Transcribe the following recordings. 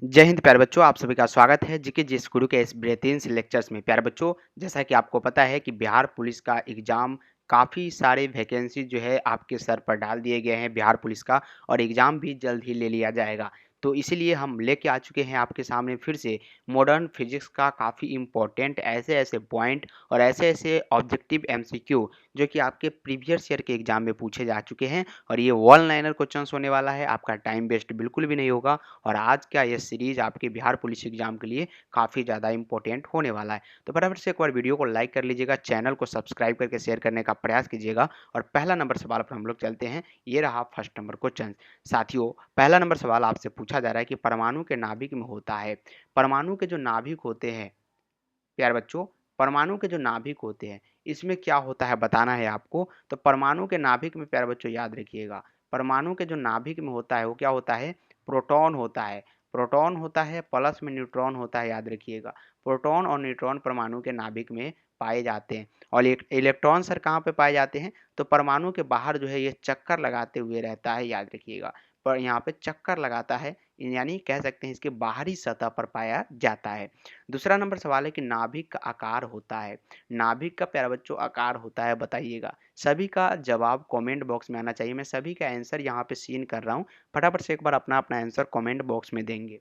जय हिंद प्यारे बच्चों, आप सभी का स्वागत है जीके जिस गुरु के इस बेहतरीन से लेक्चर्स में। प्यारे बच्चों, जैसा कि आपको पता है कि बिहार पुलिस का एग्ज़ाम काफ़ी सारे वैकेंसी जो है आपके सर पर डाल दिए गए हैं बिहार पुलिस का, और एग्ज़ाम भी जल्द ही ले लिया जाएगा। तो इसीलिए हम लेके आ चुके हैं आपके सामने फिर से मॉडर्न फिजिक्स का काफ़ी इम्पोर्टेंट ऐसे-ऐसे पॉइंट और ऐसे-ऐसे ऑब्जेक्टिव एमसीक्यू जो कि आपके प्रीवियस ईयर के एग्ज़ाम में पूछे जा चुके हैं, और ये वन लाइनर क्वेश्चंस होने वाला है। आपका टाइम वेस्ट बिल्कुल भी नहीं होगा, और आज का ये सीरीज़ आपके बिहार पुलिस एग्ज़ाम के लिए काफ़ी ज़्यादा इंपॉर्टेंट होने वाला है। तो फटाफट से एक बार वीडियो को लाइक कर लीजिएगा, चैनल को सब्सक्राइब करके शेयर करने का प्रयास कीजिएगा। और पहला नंबर सवाल पर हम लोग चलते हैं। ये रहा फर्स्ट नंबर क्वेश्चन। साथियों, पहला नंबर सवाल आपसे पूछा जा रहा है कि परमाणु के नाभिक में होता है। परमाणु के जो नाभिक होते हैं प्यारे बच्चों, परमाणु के जो नाभिक होते हैं, इसमें क्या होता है बताना है आपको। तो परमाणु के नाभिक में प्यारे बच्चों याद रखिएगा, परमाणु के जो नाभिक में होता है वो क्या होता है, प्रोटॉन होता है। प्रोटॉन होता है, प्लस में न्यूट्रॉन होता है, याद रखिएगा। प्रोटॉन और न्यूट्रॉन परमाणु के नाभिक में पाए जाते हैं। और इलेक्ट्रॉन सर कहाँ पे पाए जाते हैं, तो परमाणु के बाहर जो है ये चक्कर लगाते हुए रहता है, याद रखिएगा। पर यहाँ पे चक्कर लगाता है, यानी कह सकते हैं इसके बाहरी सतह पर पाया जाता है। दूसरा नंबर सवाल है कि नाभिक का आकार होता है। नाभिक का प्यारे बच्चों आकार होता है, बताइएगा। सभी का जवाब कमेंट बॉक्स में आना चाहिए। मैं सभी का आंसर यहाँ पे सीन कर रहा हूँ, फटाफट से एक बार अपना अपना आंसर कमेंट बॉक्स में देंगे।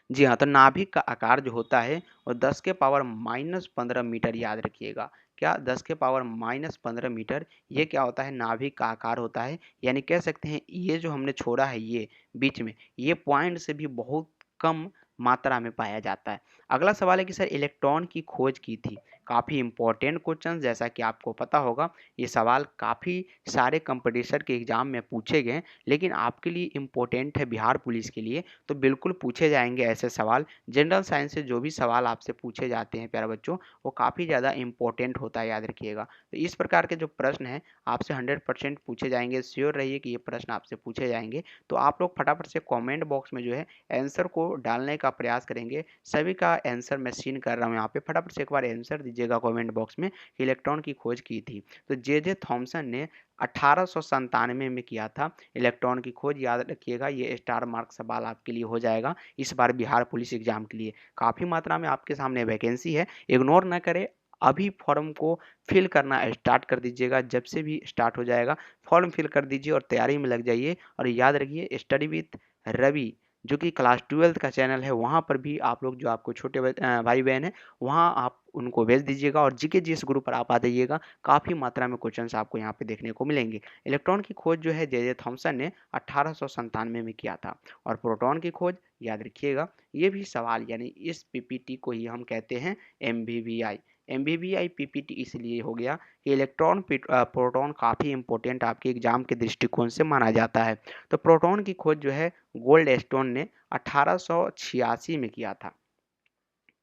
जी हाँ, तो नाभिक का आकार जो होता है वो 10 के पावर -15 मीटर, याद रखिएगा। क्या 10 के पावर -15 मीटर, ये क्या होता है, नाभिक का आकार होता है। यानी कह सकते हैं ये जो हमने छोड़ा है ये बीच में, ये पॉइंट से भी बहुत कम मात्रा में पाया जाता है। अगला सवाल है कि सर इलेक्ट्रॉन की खोज की थी। काफ़ी इंपॉर्टेंट क्वेश्चन, जैसा कि आपको पता होगा ये सवाल काफ़ी सारे कंपटीशन के एग्जाम में पूछे गए, लेकिन आपके लिए इम्पोर्टेंट है बिहार पुलिस के लिए, तो बिल्कुल पूछे जाएंगे ऐसे सवाल। जनरल साइंस से जो भी सवाल आपसे पूछे जाते हैं प्यारे बच्चों, वो काफ़ी ज़्यादा इंपॉर्टेंट होता है, याद रखिएगा। तो इस प्रकार के जो प्रश्न हैं आपसे 100% पूछे जाएंगे, श्योर रहिए कि ये प्रश्न आपसे पूछे जाएंगे। तो आप लोग फटाफट से कमेंट बॉक्स में जो है आंसर को डालने का प्रयास करेंगे। सभी का आंसर मैं सीन कर रहा हूँ यहाँ पे, फटाफट से एक बार आंसर दीजिएगा कमेंट बॉक्स में। इलेक्ट्रॉन की खोज की थी तो जे थॉमसन ने 1897 में किया था इलेक्ट्रॉन की खोज, याद रखिएगा। ये स्टार मार्क सवाल आपके लिए हो जाएगा इस बार बिहार पुलिस एग्जाम के लिए। काफ़ी मात्रा में आपके सामने वैकेंसी है, इग्नोर ना करें। अभी फॉर्म को फिल करना स्टार्ट कर दीजिएगा, जब से भी स्टार्ट हो जाएगा फॉर्म फिल कर दीजिए और तैयारी में लग जाइए। और याद रखिए, स्टडी विथ रवि जो कि क्लास 12th का चैनल है, वहाँ पर भी आप लोग जो आपको छोटे भाई बहन हैं, वहाँ आप उनको भेज दीजिएगा, और जीके जीएस ग्रुप पर आप आ जाइएगा। काफ़ी मात्रा में क्वेश्चंस आपको यहाँ पे देखने को मिलेंगे। इलेक्ट्रॉन की खोज जो है जे थॉमसन ने 1897 में किया था। और प्रोटॉन की खोज, याद रखिएगा, ये भी सवाल, यानी इस पीपीटी को ही हम कहते हैं एमवीवीआई। एमवीवीआई पीपीटी इसलिए हो गया कि इलेक्ट्रॉन प्रोटॉन काफ़ी इंपॉर्टेंट आपके एग्जाम के दृष्टिकोण से माना जाता है। तो प्रोटॉन की खोज जो है गोल्ड स्टोन ने 1886 में किया था।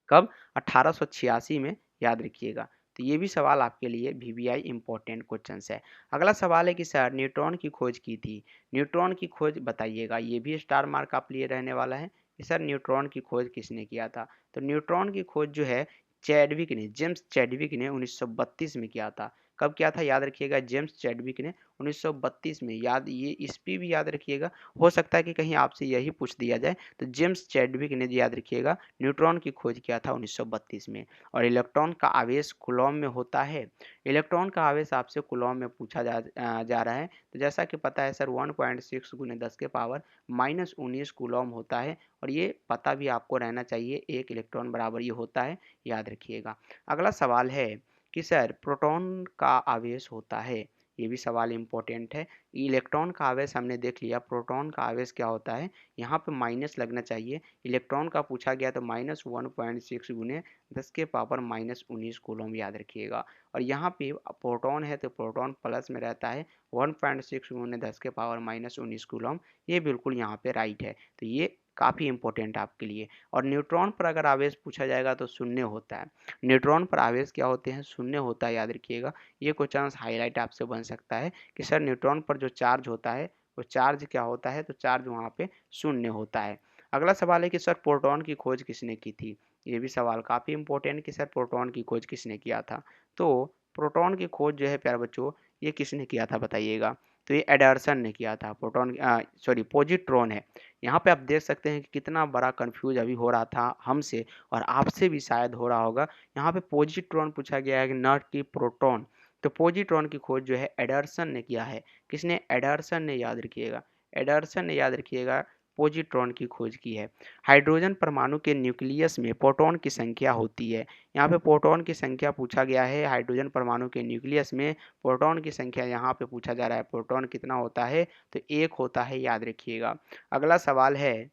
कब, 1886 में, याद रखिएगा। तो ये भी सवाल आपके लिए वीवीआई इंपॉर्टेंट क्वेश्चंस है। अगला सवाल है कि सर न्यूट्रॉन की खोज की थी। न्यूट्रॉन की खोज बताइएगा, ये भी स्टार मार्क आप लिए रहने वाला है कि सर न्यूट्रॉन की खोज किसने किया था। तो न्यूट्रॉन की खोज जो है चैडविक ने, जेम्स चैडविक ने 1932 में किया था। कब किया था, याद रखिएगा, जेम्स चैडविक ने 1932 में। याद, ये ईस्वी भी याद रखिएगा, हो सकता है कि कहीं आपसे यही पूछ दिया जाए। तो जेम्स चैडविक ने, याद रखिएगा, न्यूट्रॉन की खोज किया था 1932 में। और इलेक्ट्रॉन का आवेश कूलॉम में होता है। इलेक्ट्रॉन का आवेश आपसे कूलॉम में पूछा जा रहा है। तो जैसा कि पता है सर 1.6 गुने 10 के पावर -19 कूलॉम होता है, और ये पता भी आपको रहना चाहिए, एक इलेक्ट्रॉन बराबर ये होता है, याद रखिएगा। अगला सवाल है कि सर प्रोटॉन का आवेश होता है। ये भी सवाल इंपॉर्टेंट है। इलेक्ट्रॉन का आवेश हमने देख लिया, प्रोटॉन का आवेश क्या होता है, यहाँ पे माइनस लगना चाहिए। इलेक्ट्रॉन का पूछा गया तो -1.6 गुने 10 के पावर -19 कूलम, याद रखिएगा। और यहाँ पे प्रोटॉन है तो प्रोटॉन प्लस में रहता है, 1.6 गुने 10 के पावर -19 कूलम, ये बिल्कुल यहाँ पे राइट है। तो ये काफ़ी इंपॉर्टेंट आपके लिए। और न्यूट्रॉन पर अगर आवेश पूछा जाएगा तो शून्य होता है। न्यूट्रॉन पर आवेश क्या होते हैं, शून्य होता है, याद रखिएगा। ये क्वेश्चन हाईलाइट आपसे बन सकता है कि सर न्यूट्रॉन पर जो चार्ज होता है वो चार्ज क्या होता है, तो चार्ज वहाँ पे शून्य होता है। अगला सवाल है कि सर प्रोटॉन की खोज किसने की थी। ये भी सवाल काफ़ी इंपॉर्टेंट कि सर प्रोटॉन की खोज किसने किया था। तो प्रोटॉन की खोज जो है प्यारे बच्चों, ये किसने किया था बताइएगा। तो ये एडर्सन ने किया था। पॉजिट्रॉन है। यहाँ पे आप देख सकते हैं कि कितना बड़ा कंफ्यूज अभी हो रहा था हमसे और आपसे भी शायद हो रहा होगा। यहाँ पे पॉजिट्रॉन पूछा गया है कि न कि प्रोटॉन। तो पॉजिट्रॉन की खोज जो है एडर्सन ने किया है। किसने? एडर्सन ने, याद रखिएगा। एडर्सन ने, याद रखिएगा, पॉजिट्रॉन की खोज की है। हाइड्रोजन परमाणु के न्यूक्लियस में प्रोटॉन की संख्या होती है। यहाँ पे प्रोटॉन की संख्या पूछा गया है। हाइड्रोजन परमाणु के न्यूक्लियस में प्रोटॉन की संख्या यहाँ पे पूछा जा रहा है। प्रोटॉन कितना होता है? तो एक होता है, याद रखिएगा। अगला सवाल है,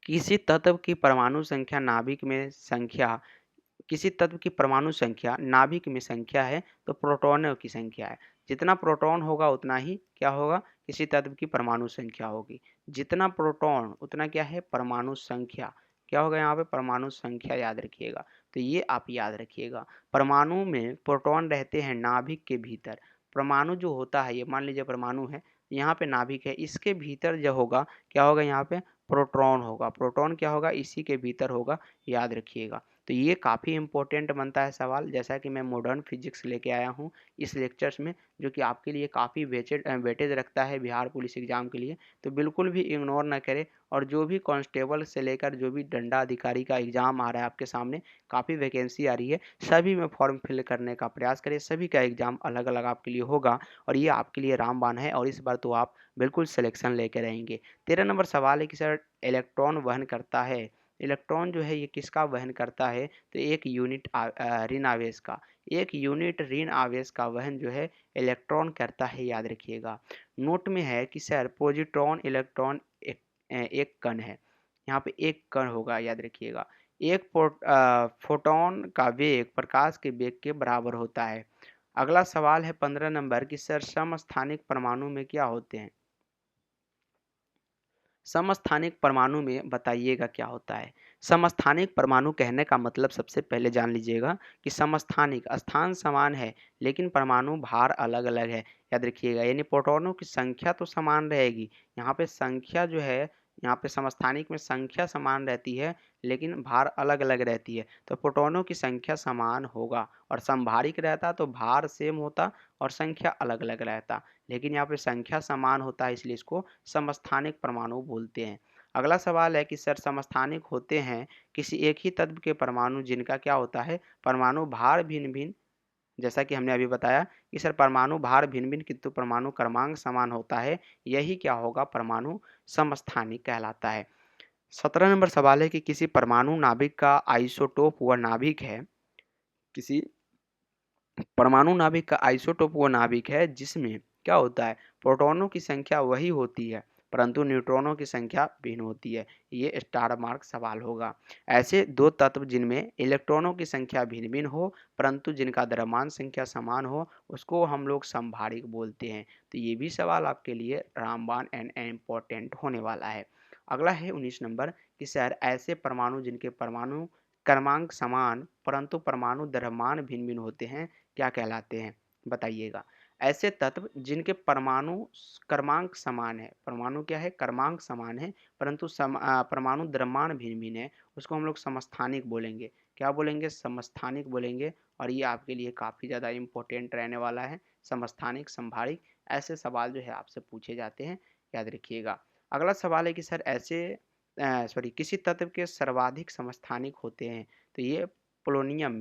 किसी तत्व की परमाणु संख्या नाभिक में संख्या किसी तत्व की परमाणु संख्या नाभिक में संख्या है तो प्रोटॉनों की संख्या है। जितना प्रोटॉन होगा उतना ही क्या होगा? किसी तत्व की परमाणु संख्या होगी। जितना प्रोटॉन उतना क्या है? परमाणु संख्या। क्या होगा यहाँ पे? परमाणु संख्या, याद रखिएगा। तो ये आप याद रखिएगा। परमाणु में प्रोटॉन रहते हैं नाभिक के भीतर। परमाणु जो होता है, ये मान लीजिए परमाणु है, यहाँ पे नाभिक है, इसके भीतर जो होगा क्या होगा? यहाँ पे प्रोटॉन होगा। प्रोटॉन क्या होगा? इसी के भीतर होगा, याद रखिएगा। तो ये काफ़ी इंपॉर्टेंट बनता है सवाल, जैसा कि मैं मॉडर्न फिजिक्स लेके आया हूँ इस लेक्चर्स में, जो कि आपके लिए काफ़ी वेटेज रखता है बिहार पुलिस एग्जाम के लिए। तो बिल्कुल भी इग्नोर ना करें। और जो भी कांस्टेबल से लेकर जो भी दंडा अधिकारी का एग्ज़ाम आ रहा है आपके सामने, काफ़ी वैकेंसी आ रही है, सभी में फॉर्म फिल करने का प्रयास करें। सभी का एग्ज़ाम अलग अलग आपके लिए होगा और ये आपके लिए रामबाण है और इस बार तो आप बिल्कुल सिलेक्शन लेके रहेंगे। 13 नंबर सवाल है कि सर इलेक्ट्रॉन वहन करता है। इलेक्ट्रॉन जो है ये किसका वहन करता है? तो एक यूनिट ऋण आवेश का। एक यूनिट ऋण आवेश का वहन जो है इलेक्ट्रॉन करता है, याद रखिएगा। नोट में है कि सर पॉजिट्रॉन इलेक्ट्रॉन एक कण है। यहाँ पे एक कण होगा, याद रखिएगा। एक फोटोन का वेग प्रकाश के वेग के बराबर होता है। अगला सवाल है 15 नंबर की सर समस्थानिक परमाणु में क्या होते हैं? समस्थानिक परमाणु में बताइएगा क्या होता है? समस्थानिक परमाणु कहने का मतलब सबसे पहले जान लीजिएगा कि समस्थानिक स्थान समान है लेकिन परमाणु भार अलग अलग है, याद रखिएगा। यानी प्रोटॉनों की संख्या तो समान रहेगी। यहाँ पे संख्या जो है, यहाँ पे समस्थानिक में संख्या समान रहती है लेकिन भार अलग अलग रहती है। तो प्रोटॉनों की संख्या समान होगा और समभारिक रहता तो भार सेम होता और संख्या अलग अलग रहता। लेकिन यहाँ पे संख्या समान होता है इसलिए इसको समस्थानिक परमाणु बोलते हैं। अगला सवाल है कि सर समस्थानिक होते हैं किसी एक ही तत्व के परमाणु जिनका क्या होता है? परमाणु भार भिन्न भिन्न। जैसा कि हमने अभी बताया कि सर परमाणु भार भिन्न भिन्न किंतु परमाणु क्रमांक समान होता है, यही क्या होगा? परमाणु समस्थानिक कहलाता है। 17 नंबर सवाल है कि किसी परमाणु नाभिक का आइसोटोप वह नाभिक है। किसी परमाणु नाभिक का आइसोटोप वो नाभिक है जिसमें क्या होता है? प्रोटॉनों की संख्या वही होती है परंतु न्यूट्रॉनों की संख्या भिन्न होती है। ये स्टार मार्क सवाल होगा। ऐसे दो तत्व जिनमें इलेक्ट्रॉनों की संख्या भिन्न भिन्न हो परंतु जिनका द्रव्यमान संख्या समान हो उसको हम लोग समभारिक बोलते हैं। तो ये भी सवाल आपके लिए रामबाण एंड इम्पोर्टेंट होने वाला है। अगला है 19 नंबर कि सर ऐसे परमाणु जिनके परमाणु क्रमांक समान परंतु परमाणु द्रव्यमान भिन्न भिन्न होते हैं क्या कहलाते हैं? बताइएगा। ऐसे तत्व जिनके परमाणु क्रमांक समान है, परमाणु क्या है? क्रमांक समान है परंतु परमाणु द्रव्यमान भिन्न भिन्न है, उसको हम लोग समस्थानिक बोलेंगे। क्या बोलेंगे? समस्थानिक बोलेंगे। और ये आपके लिए काफ़ी ज़्यादा इंपॉर्टेंट रहने वाला है। समस्थानिक, संभारिक, ऐसे सवाल जो है आपसे पूछे जाते हैं, याद रखिएगा। अगला सवाल है कि सर किसी तत्व के सर्वाधिक समस्थानिक होते हैं। तो ये पोलोनियम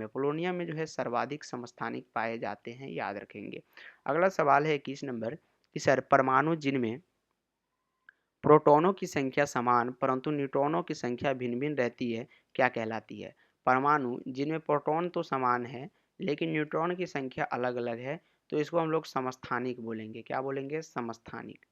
में जो है सर्वाधिक समस्थानिक पाए जाते हैं, याद रखेंगे। अगला सवाल है 21 नंबर कि सर परमाणु जिनमें प्रोटॉनों की संख्या समान परंतु न्यूट्रॉनों की संख्या भिन्न भिन्न रहती है क्या कहलाती है? परमाणु जिनमें प्रोटॉन तो समान है लेकिन न्यूट्रॉन की संख्या अलग अलग है तो इसको हम लोग समस्थानिक बोलेंगे। क्या बोलेंगे? समस्थानिक।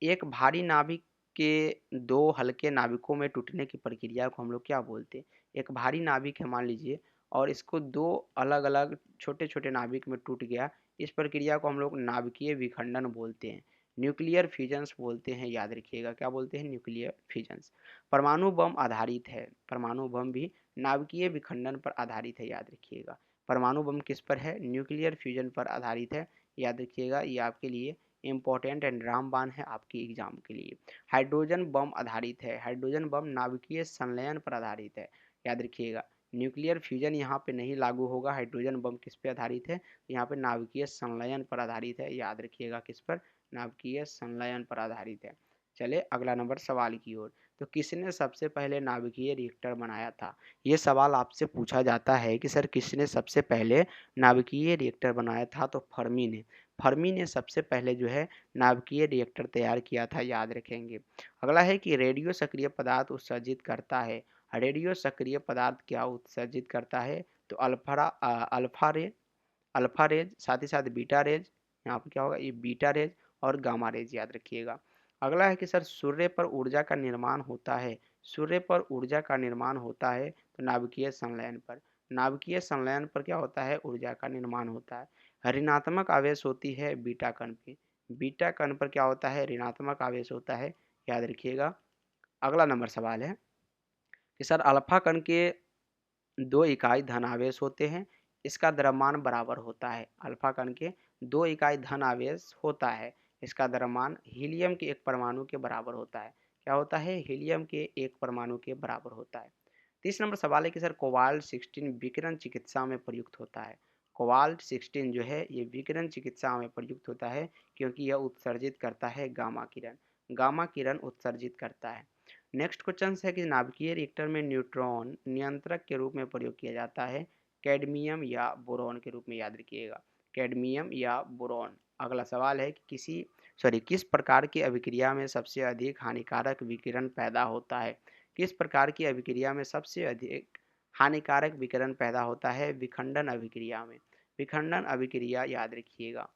एक भारी नाभिक के दो हल्के नाभिकों में टूटने की प्रक्रिया को हम लोग क्या बोलते हैं? एक भारी नाभिक है मान लीजिए और इसको दो अलग अलग छोटे छोटे नाभिक में टूट गया, इस प्रक्रिया को हम लोग नाभिकीय विखंडन बोलते हैं। न्यूक्लियर फ्यूजन्स बोलते हैं, याद रखिएगा। क्या बोलते हैं? Nuclear fusions. परमाणु बम आधारित है, परमाणु बम भी नाभिकीय विखंडन पर आधारित है, याद रखिएगा। परमाणु बम किस पर है? न्यूक्लियर फ्यूजन पर आधारित है, याद रखिएगा। ये आपके लिए इम्पोर्टेंट एंड रामबाण है आपकी एग्जाम के लिए। हाइड्रोजन बम आधारित है, हाइड्रोजन बम नाभिकीय संलयन पर आधारित है, याद रखिएगा। न्यूक्लियर फ्यूजन यहाँ पे नहीं लागू होगा। हाइड्रोजन बम किस पे आधारित है? यहाँ पे नाभिकीय संलयन पर आधारित है। याद रखिएगा किस पर? नाभिकीय संलयन पर आधारित है। चले अगला नंबर सवाल की ओर। तो किसने सबसे पहले नाभिकीय रिएक्टर बनाया था? ये सवाल आपसे पूछा जाता है कि सर किसने सबसे पहले नाभिकीय रिएक्टर बनाया था? तो फर्मी ने। फर्मी ने सबसे पहले जो है नाभिकीय रिएक्टर तैयार किया था। याद रखेंगे। अगला है कि रेडियो सक्रिय पदार्थ उत्सर्जित करता है। रेडियो सक्रिय पदार्थ क्या उत्सर्जित करता है? तो अल्फा रेज, साथ ही साथ बीटा रेज। यहाँ पर क्या होगा? ये बीटा रेज और गामा रेज। याद रखिएगा। अगला है कि सर सूर्य पर ऊर्जा का निर्माण होता है। सूर्य पर ऊर्जा का निर्माण होता है तो नाभिकीय संलयन पर। नाभिकीय संलयन पर क्या होता है? ऊर्जा का निर्माण होता है। ऋणात्मक आवेश होती है बीटा कण पे। बीटा कण पर क्या होता है? ऋणात्मक आवेश होता है। याद रखिएगा। अगला नंबर सवाल है कि सर अल्फा कण के 2 इकाई धन आवेश होते हैं। इसका द्रव्यमान बराबर होता है। अल्फा कण के 2 इकाई धन आवेश होता है। इसका द्रव्यमान हीलियम के एक परमाणु के बराबर होता है। क्या होता है? हीलियम के एक परमाणु के बराबर होता है। 30 नंबर सवाल है कि सर कोबाल्ट 16 विकिरण चिकित्सा में प्रयुक्त होता है। कोबाल्ट 16 जो है ये विकिरण चिकित्सा में प्रयुक्त होता है क्योंकि यह उत्सर्जित करता है गामा किरण। गामा किरण उत्सर्जित करता है। नेक्स्ट क्वेश्चन है कि नाभिकीय रिएक्टर में न्यूट्रॉन नियंत्रक के रूप में प्रयोग किया जाता है। कैडमियम या बोरॉन के रूप में। याद रखिएगा। कैडमियम या बोरॉन। अगला सवाल है कि किस प्रकार की अभिक्रिया में सबसे अधिक हानिकारक विकिरण पैदा होता है? किस प्रकार की अभिक्रिया में सबसे अधिक हानिकारक विकिरण पैदा होता है? विखंडन अभिक्रिया में। विखंडन अभिक्रिया। याद रखिएगा।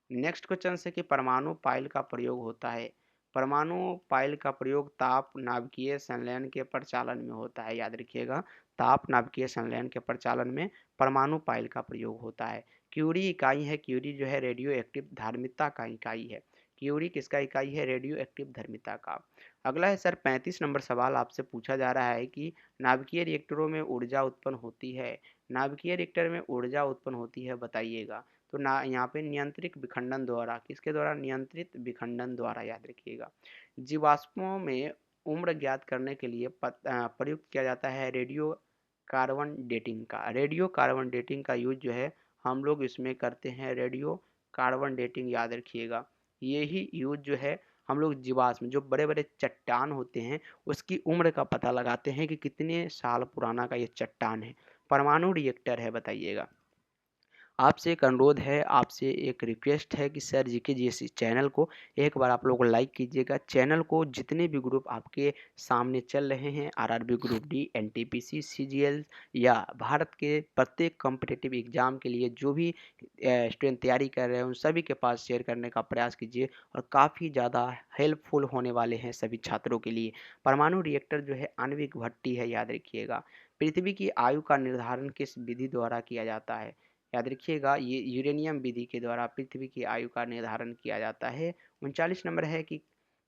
नेक्स्ट क्वेश्चन है कि परमाणु पाइल का प्रयोग होता है। परमाणु पाइल का प्रयोग ताप नाभिकीय संलयन के प्रचालन में होता है। याद रखिएगा। ताप नाभिकीय संलयन के प्रचालन में परमाणु पाइल का प्रयोग होता है। क्यूरी इकाई है। क्यूरी जो है रेडियो एक्टिव धार्मिकता का इकाई है। क्यूरी किसका इकाई है? रेडियो एक्टिव धर्मिता का। अगला है सर 35 नंबर सवाल आपसे पूछा जा रहा है कि नाभिकीय रिएक्टरों में ऊर्जा उत्पन्न होती है। नाभिकीय रिएक्टर में ऊर्जा उत्पन्न होती है, बताइएगा। तो ना यहाँ पे नियंत्रित विखंडन द्वारा। किसके द्वारा? नियंत्रित विखंडन द्वारा। याद रखिएगा। जीवाश्मों में उम्र ज्ञात करने के लिए प्रयुक्त किया जाता है रेडियो कार्बन डेटिंग का। रेडियो कार्बन डेटिंग का यूज जो है हम लोग इसमें करते हैं। Radio carbon dating. याद रखिएगा। ये ही यूज जो है हम लोग जीवाश्म जो बड़े बड़े चट्टान होते हैं उसकी उम्र का पता लगाते हैं कि कितने साल पुराना का ये चट्टान है। परमाणु रिएक्टर है, बताइएगा। आपसे एक अनुरोध है, आपसे एक रिक्वेस्ट है कि सर जीके जीएसई चैनल को एक बार आप लोग लाइक कीजिएगा। चैनल को जितने भी ग्रुप आपके सामने चल रहे हैं, RRB group D, NTPC, CGL या भारत के प्रत्येक कॉम्पिटिटिव एग्जाम के लिए जो भी स्टूडेंट तैयारी कर रहे हैं उन सभी के पास शेयर करने का प्रयास कीजिए और काफ़ी ज़्यादा हेल्पफुल होने वाले हैं सभी छात्रों के लिए। परमाणु रिएक्टर जो है आणविक भट्टी है। याद रखिएगा। पृथ्वी की आयु का निर्धारण किस विधि द्वारा किया जाता है? याद रखिएगा। ये यूरेनियम विधि के द्वारा पृथ्वी की आयु का निर्धारण किया जाता है। 39 नंबर है कि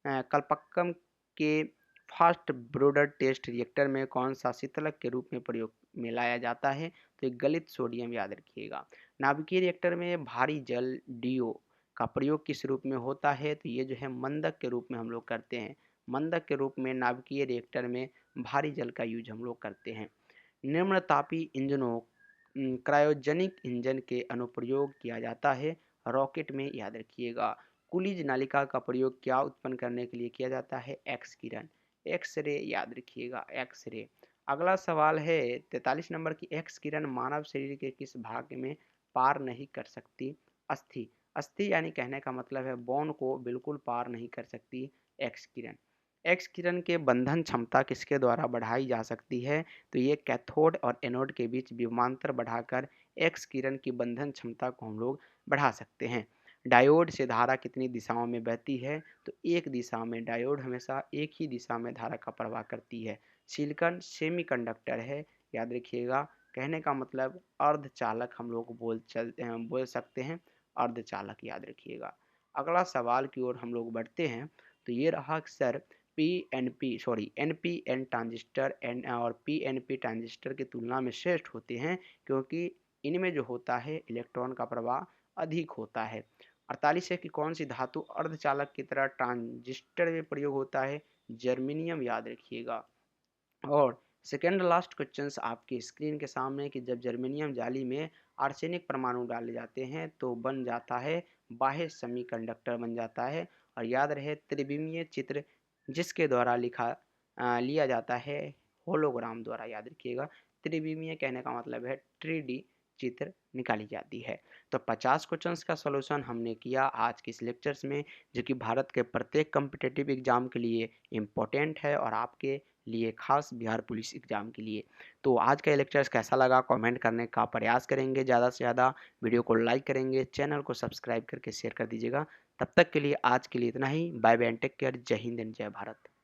कल्पक्कम के फास्ट ब्रोडर टेस्ट रिएक्टर में कौन सा शीतलक के रूप में प्रयोग में लाया जाता है? तो एक गलित सोडियम। याद रखिएगा। नाभिकीय रिएक्टर में भारी जल डीओ का प्रयोग किस रूप में होता है? तो ये जो है मंदक के रूप में हम लोग करते हैं। मंदक के रूप में नाभिकीय रिएक्टर में भारी जल का यूज हम लोग करते हैं। निम्न तापी इंजनों क्रायोजेनिक इंजन के अनुप्रयोग किया जाता है रॉकेट में। याद रखिएगा। कुलिज नलिका का प्रयोग क्या उत्पन्न करने के लिए किया जाता है? एक्स किरण, एक्स रे। याद रखिएगा। X ray. अगला सवाल है 43 नंबर की। एक्स किरण मानव शरीर के किस भाग में पार नहीं कर सकती? अस्थि। अस्थि यानी कहने का मतलब है बोन को बिल्कुल पार नहीं कर सकती एक्स किरण। एक्स किरण के बंधन क्षमता किसके द्वारा बढ़ाई जा सकती है? तो ये कैथोड और एनोड के बीच विभवांतर बढ़ाकर एक्स किरण की बंधन क्षमता को हम लोग बढ़ा सकते हैं। डायोड से धारा कितनी दिशाओं में बहती है? तो एक दिशा में। डायोड हमेशा एक ही दिशा में धारा का प्रवाह करती है। सिलिकॉन सेमीकंडक्टर है। याद रखिएगा। कहने का मतलब अर्धचालक हम लोग बोल सकते हैं। अर्धचालक। याद रखिएगा। अगला सवाल की ओर हम लोग बढ़ते हैं। तो ये रहा सर एनपीएन ट्रांजिस्टर एन और पीएनपी ट्रांजिस्टर की तुलना में श्रेष्ठ होते हैं क्योंकि इनमें जो होता है इलेक्ट्रॉन का प्रवाह अधिक होता है। 48 है कि कौन सी धातु अर्धचालक की तरह ट्रांजिस्टर में प्रयोग होता है? जर्मेनियम। याद रखिएगा। और सेकेंड लास्ट क्वेश्चन आपकी स्क्रीन के सामने है कि जब जर्मेनियम जाली में आर्सेनिक परमाणु डाले जाते हैं तो बन जाता है बाह्य सेमीकंडक्टर बन जाता है। और याद रहे त्रिविमीय चित्र जिसके द्वारा लिया जाता है होलोग्राम द्वारा, याद रखिएगा। त्रिविमीय कहने का मतलब है 3D चित्र निकाली जाती है। तो 50 क्वेश्चंस का सॉल्यूशन हमने किया आज के इस लेक्चर्स में, जो कि भारत के प्रत्येक कॉम्पिटिटिव एग्जाम के लिए इम्पोर्टेंट है और आपके लिए खास बिहार पुलिस एग्जाम के लिए। तो आज का ये लेक्चर्स कैसा लगा कमेंट करने का प्रयास करेंगे, ज़्यादा से ज़्यादा वीडियो को लाइक करेंगे, चैनल को सब्सक्राइब करके शेयर कर दीजिएगा। तब तक के लिए आज के लिए इतना ही। Bye bye and take care. जय हिंद एंड जय भारत।